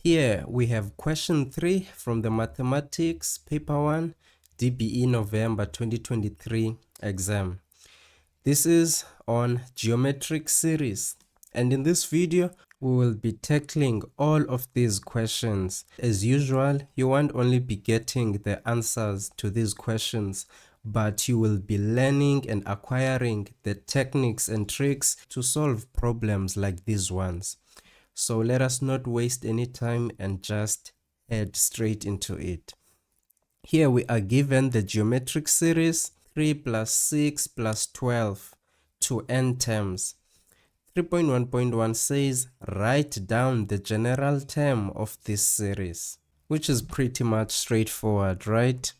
Here we have question 3 from the Mathematics Paper 1 DBE November 2023 exam. This is on geometric series, and in this video we will be tackling all of these questions. As usual, you won't only be getting the answers to these questions, but you will be learning and acquiring the techniques and tricks to solve problems like these ones. So let us not waste any time and just head straight into it. Here we are given the geometric series 3 plus 6 plus 12 to n terms. 3.1.1 says write down the general term of this series, which is pretty much straightforward, right?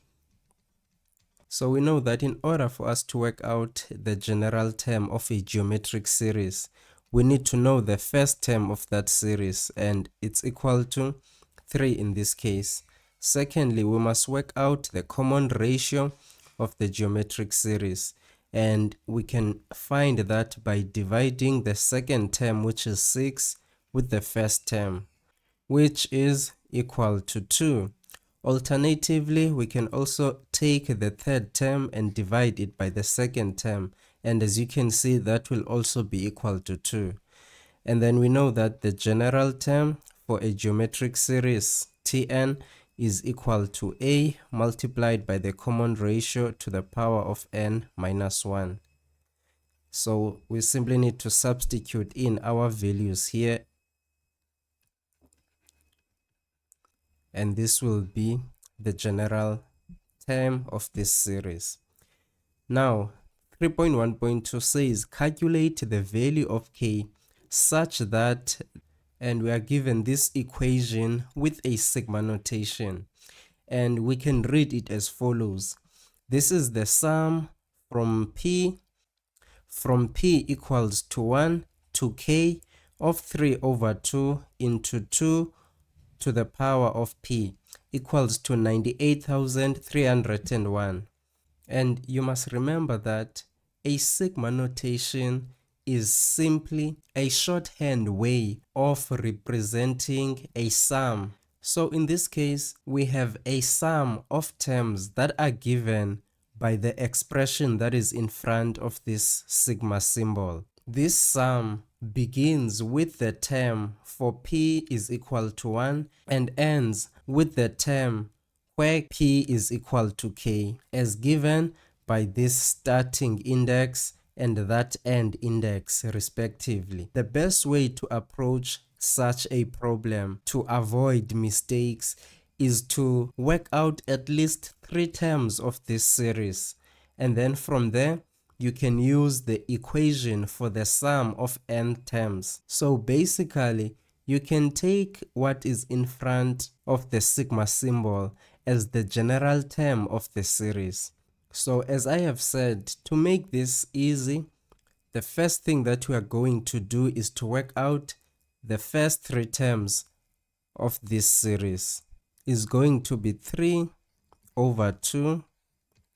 So we know that in order for us to work out the general term of a geometric series, we need to know the first term of that series, and it's equal to 3 in this case. Secondly, we must work out the common ratio of the geometric series, and we can find that by dividing the second term, which is 6, with the first term, which is equal to 2. Alternatively, we can also take the third term and divide it by the second term, and as you can see, that will also be equal to 2. And then we know that the general term for a geometric series Tn is equal to a multiplied by the common ratio to the power of n minus 1. So we simply need to substitute in our values here, and this will be the general term of this series. Now, 3.1.2 says calculate the value of k such that, and we are given this equation with a sigma notation, and we can read it as follows. This is the sum from p equals to 1 to k of 3 over 2 into 2 to the power of p equals to 98,301. And you must remember that a sigma notation is simply a shorthand way of representing a sum. So in this case, we have a sum of terms that are given by the expression that is in front of this sigma symbol. This sum begins with the term for p is equal to 1 and ends with the term where p is equal to k, as given by this starting index and that end index respectively. The best way to approach such a problem to avoid mistakes is to work out at least 3 terms of this series, and then from there you can use the equation for the sum of n terms. So basically, you can take what is in front of the sigma symbol as the general term of the series. So as I have said, to make this easy, the first thing that we are going to do is to work out the first 3 terms of this series. Is going to be 3 over 2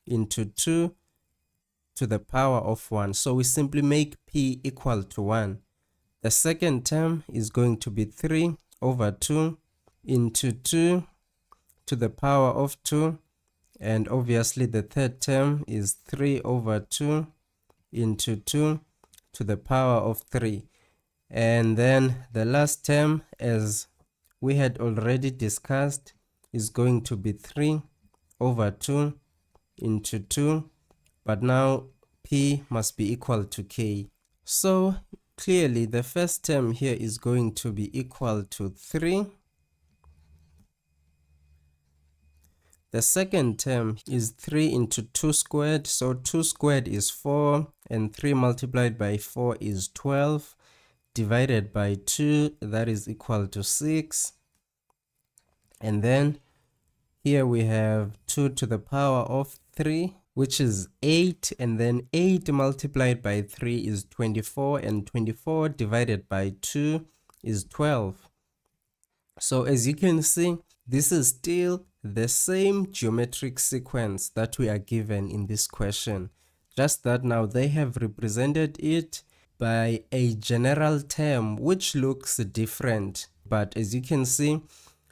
into 2 to the power of 1. So we simply make p equal to 1. The second term is going to be 3 over 2 into 2 to the power of 2. And obviously the third term is 3 over 2 into 2 to the power of 3. And then the last term, as we had already discussed, is going to be 3 over 2 into 2, but now p must be equal to k. So clearly the first term here is going to be equal to 3. The second term is 3 into 2 squared, so 2 squared is 4, and 3 multiplied by 4 is 12, divided by 2, that is equal to 6. And then here we have 2 to the power of 3, which is 8, and then 8 multiplied by 3 is 24, and 24 divided by 2 is 12. So as you can see, this is still the same geometric sequence that we are given in this question, just that now they have represented it by a general term which looks different but as you can see,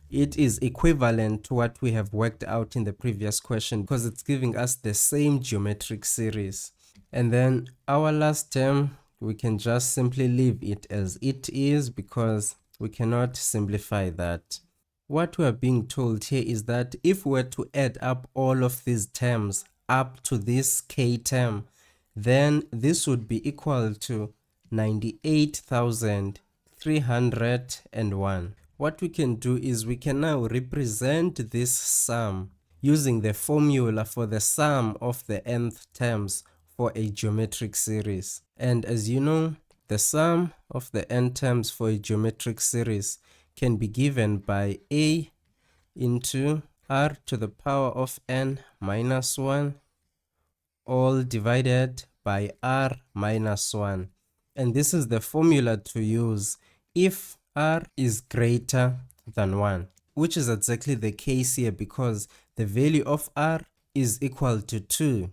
it is equivalent to what we have worked out in the previous question because it's giving us the same geometric series. And then our last term, we can just simply leave it as it is because we cannot simplify that. What we are being told here is that if we were to add up all of these terms up to this k term, then this would be equal to 98,301. What we can do is we can now represent this sum using the formula for the sum of the nth terms for a geometric series. And as you know, the sum of the n terms for a geometric series can be given by a into r to the power of n minus 1 all divided by r minus 1. And this is the formula to use if r is greater than 1, which is exactly the case here because the value of r is equal to 2.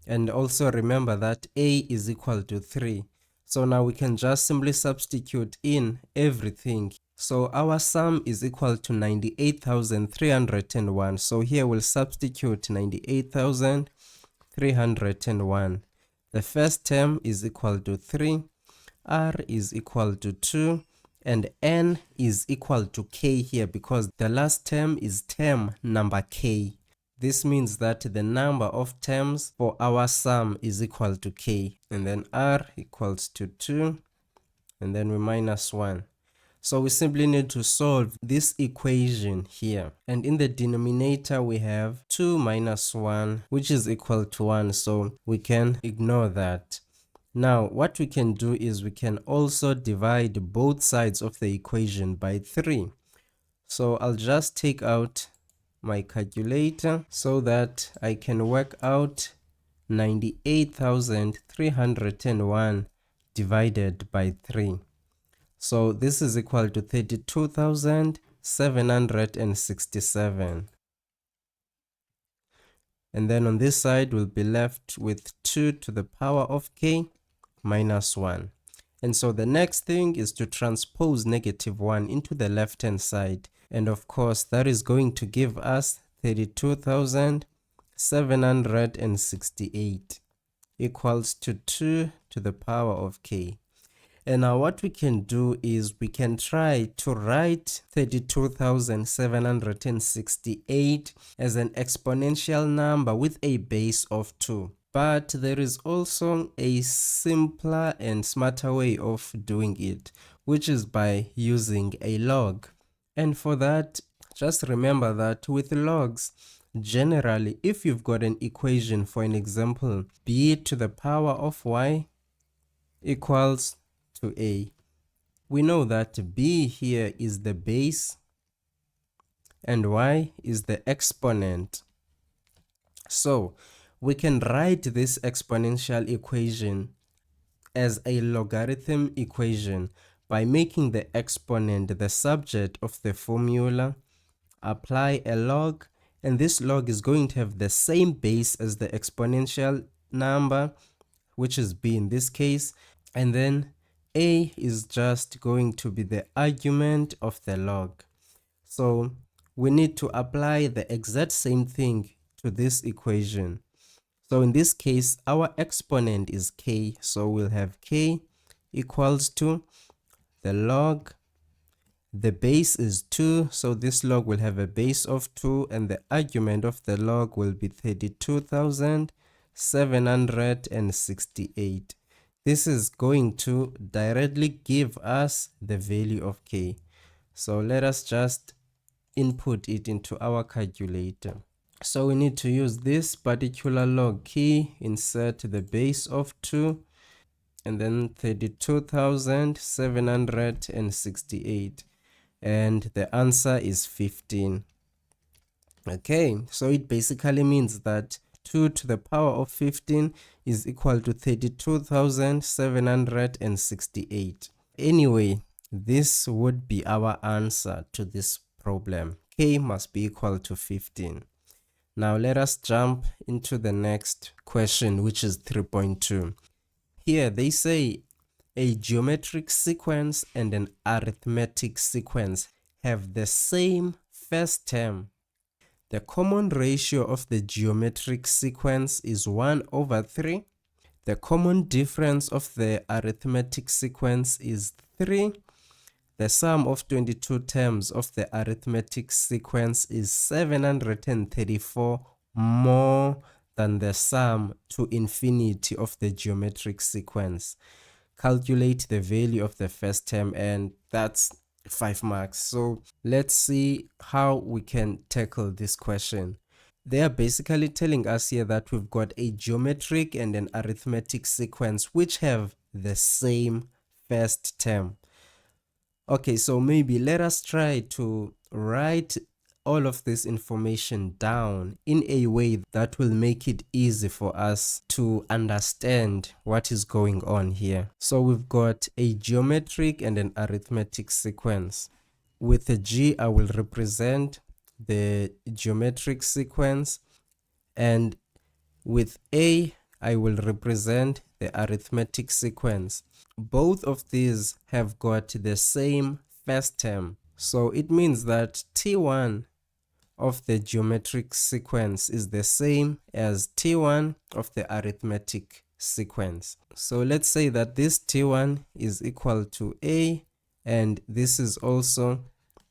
And also remember that a is equal to 3. So now we can just simply substitute in everything. So our sum is equal to 98,301. So here we'll substitute 98,301. The first term is equal to 3, r is equal to 2, and n is equal to k here because the last term is term number k. This means that the number of terms for our sum is equal to k. And then r equals to 2, and then we minus 1. So we simply need to solve this equation here. And in the denominator, we have 2 minus 1, which is equal to 1. So we can ignore that. Now, what we can do is we can also divide both sides of the equation by 3. So I'll just take out my calculator so that I can work out 98,301 divided by 3. So this is equal to 32,767. And then on this side, we'll be left with 2 to the power of k minus 1. And so the next thing is to transpose negative 1 into the left-hand side. And of course, that is going to give us 32,768 equals to 2 to the power of k. And now what we can do is we can try to write 32,768 as an exponential number with a base of 2. But there is also a simpler and smarter way of doing it, which is by using a log. And for that, just remember that with logs, generally, if you've got an equation, for an example, b to the power of y equals to a, we know that b here is the base and y is the exponent. So we can write this exponential equation as a logarithm equation by making the exponent the subject of the formula, apply a log, and this log is going to have the same base as the exponential number, which is b in this case, and then a is just going to be the argument of the log. So we need to apply the exact same thing to this equation. So in this case, our exponent is k, so we'll have k equals to the log. The base is 2, so this log will have a base of 2, and the argument of the log will be 32,768. This is going to directly give us the value of k. So let us just input it into our calculator. So we need to use this particular log key, insert the base of 2, and then 32,768. And the answer is 15. Okay, so it basically means that 2 to the power of 15 is equal to 32,768. Anyway, this would be our answer to this problem. K must be equal to 15. Now let us jump into the next question, which is 3.2. Here they say a geometric sequence and an arithmetic sequence have the same first term, the common ratio of the geometric sequence is 1/3. The common difference of the arithmetic sequence is 3. The sum of 22 terms of the arithmetic sequence is 734 more than the sum to infinity of the geometric sequence. Calculate the value of the first term, and that's 5 marks. So let's see how we can tackle this question. They are basically telling us here that we've got a geometric and an arithmetic sequence which have the same first term. Okay, so maybe let us try to write all of this information down in a way that will make it easy for us to understand what is going on here. So we've got a geometric and an arithmetic sequence. With a G, I will represent the geometric sequence, and with A, I will represent the arithmetic sequence. Both of these have got the same first term. So it means that T1 of the geometric sequence is the same as T1 of the arithmetic sequence. So let's say that this T1 is equal to A and this is also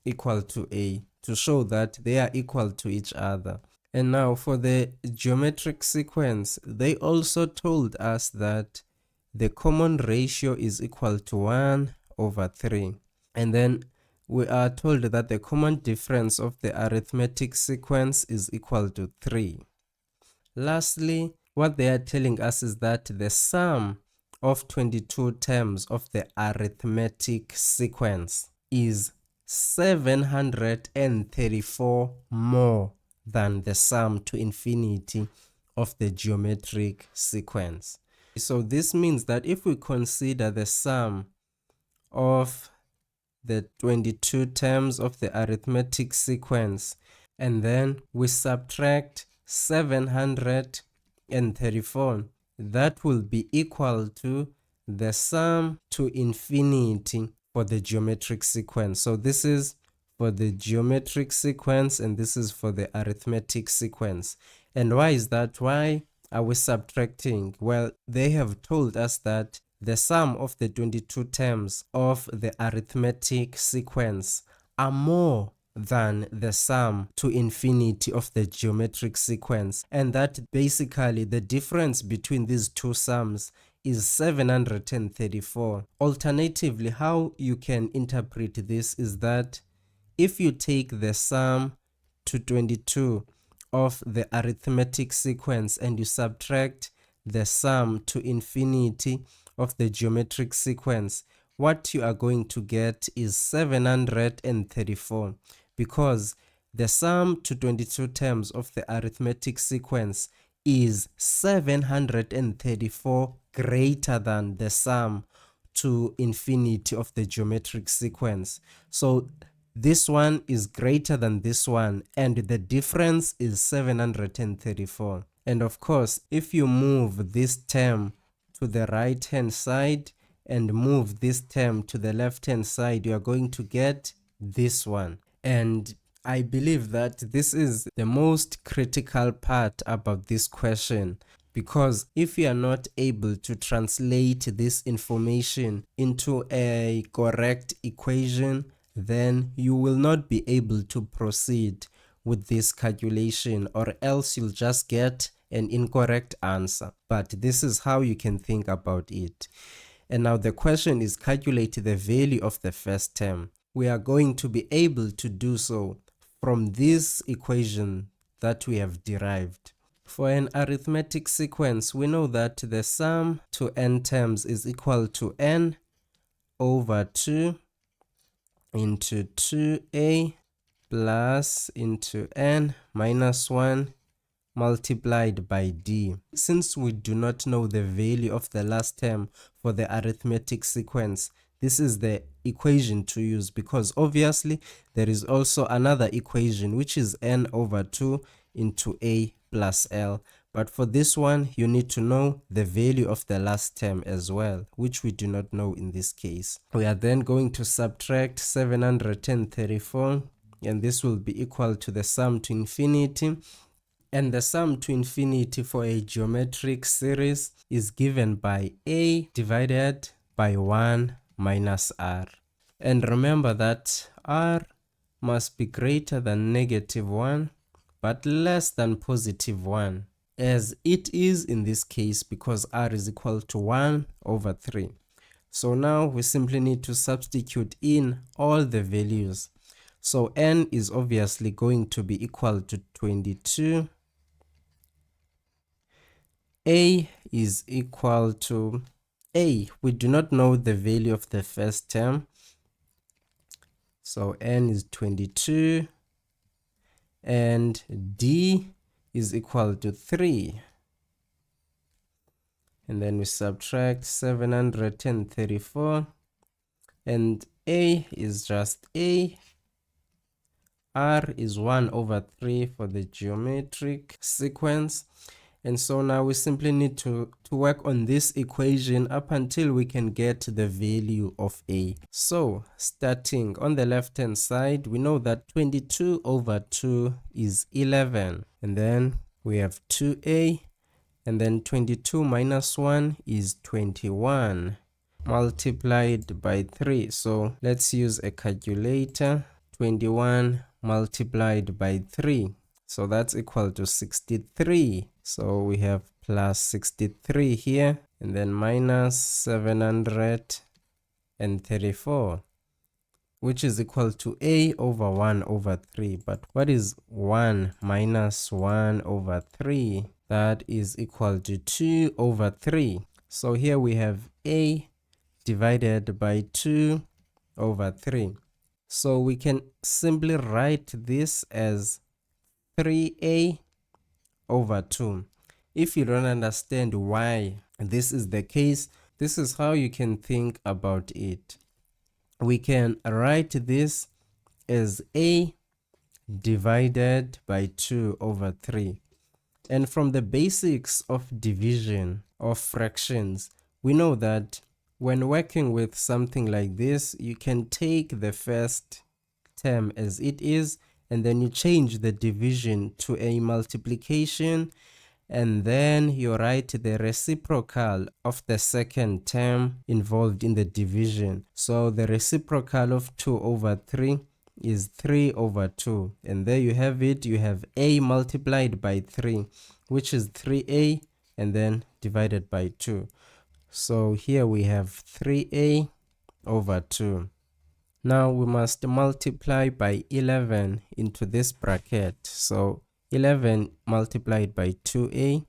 equal to A, to show that they are equal to each other. And now for the geometric sequence, they also told us that the common ratio is equal to 1/3. And then we are told that the common difference of the arithmetic sequence is equal to 3. Lastly, what they are telling us is that the sum of 22 terms of the arithmetic sequence is 734 more than the sum to infinity of the geometric sequence. So this means that if we consider the sum of the 22 terms of the arithmetic sequence and then we subtract 734, that will be equal to the sum to infinity for the geometric sequence. So this is for the geometric sequence and this is for the arithmetic sequence. And why is that? Why are we subtracting? Well, they have told us that the sum of the 22 terms of the arithmetic sequence are more than the sum to infinity of the geometric sequence, and that basically the difference between these two sums is 734. Alternatively, how you can interpret this is that if you take the sum to 22 of the arithmetic sequence and you subtract the sum to infinity of the geometric sequence, what you are going to get is 734, because the sum to 22 terms of the arithmetic sequence is 734 greater than the sum to infinity of the geometric sequence. So this one is greater than this one and the difference is 734. And of course, if you move this term to the right hand side and move this term to the left hand side, you are going to get this one. And I believe that this is the most critical part about this question, because if you are not able to translate this information into a correct equation, then you will not be able to proceed with this calculation, or else you'll just get an incorrect answer. But this is how you can think about it. And now the question is calculate the value of the first term. We are going to be able to do so from this equation that we have derived. For an arithmetic sequence, we know that the sum to n terms is equal to n over 2 into 2a plus into n minus 1 multiplied by d. Since we do not know the value of the last term for the arithmetic sequence, this is the equation to use, because obviously there is also another equation which is n over 2 into a plus l. But for this one, you need to know the value of the last term as well, which we do not know in this case. We are then going to subtract 734, and this will be equal to the sum to infinity. And the sum to infinity for a geometric series is given by a divided by 1 minus r. And remember that r must be greater than -1 but less than +1, as it is in this case because r is equal to 1/3. So now we simply need to substitute in all the values. So n is obviously going to be equal to 22. A is equal to A. We do not know the value of the first term. So n is 22. And D is equal to 3. And then we subtract 734. And A is just A. R is 1/3 for the geometric sequence. And so now we simply need to work on this equation up until we can get the value of A. So starting on the left hand side, we know that 22/2 is 11. And then we have 2A. And then 22 minus 1 is 21 multiplied by 3. So let's use a calculator. 21 multiplied by 3. So that's equal to 63. So we have plus 63 here, and then minus 734, which is equal to A over 1/3. But what is 1 minus 1/3? That is equal to 2/3. So here we have A divided by 2/3. So we can simply write this as 3A/2. If you don't understand why this is the case, this is how you can think about it. We can write this as A divided by 2/3. And from the basics of division of fractions, we know that when working with something like this, you can take the first term as it is, and then you change the division to a multiplication, and then you write the reciprocal of the second term involved in the division. So the reciprocal of 2/3 is 3/2, and there you have it. You have A multiplied by 3, which is 3A, and then divided by 2. So here we have 3A/2. Now we must multiply by 11 into this bracket. So 11 multiplied by 2A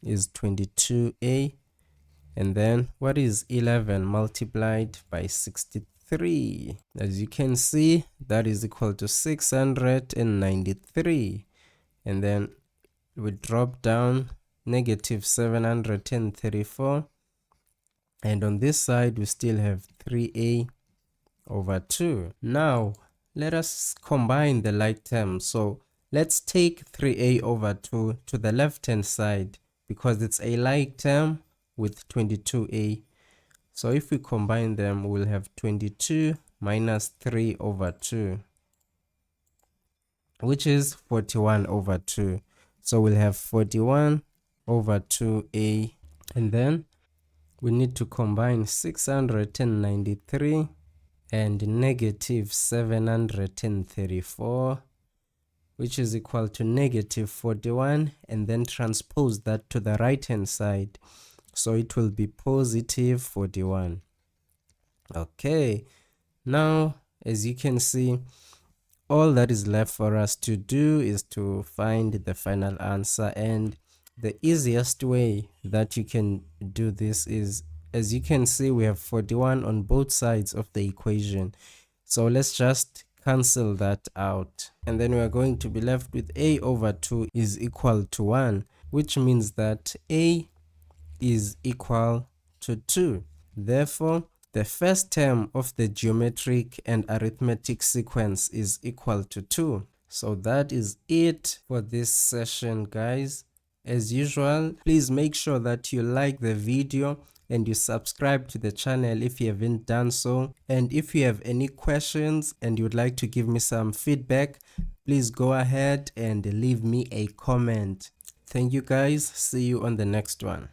is 22A. And then what is 11 multiplied by 63? As you can see, that is equal to 693. And then we drop down -734. And on this side, we still have 3A/2. Now, let us combine the like terms. So let's take 3A/2 to the left-hand side because it's a like term with 22A. So if we combine them, we'll have 22 minus 3/2, which is 41/2. So we'll have 41/2A. And then we need to combine 693 and -734, which is equal to -41, and then transpose that to the right hand side. So it will be +41. Okay, now as you can see, all that is left for us to do is to find the final answer. And the easiest way that you can do this is, as you can see, we have 41 on both sides of the equation. So let's just cancel that out. And then we are going to be left with A/2 is equal to 1, which means that A is equal to 2. Therefore, the first term of the geometric and arithmetic sequence is equal to 2. So that is it for this session, guys. As usual, please make sure that you like the video and you subscribe to the channel if you haven't done so. And if you have any questions and you'd like to give me some feedback, please go ahead and leave me a comment. Thank you guys. See you on the next one.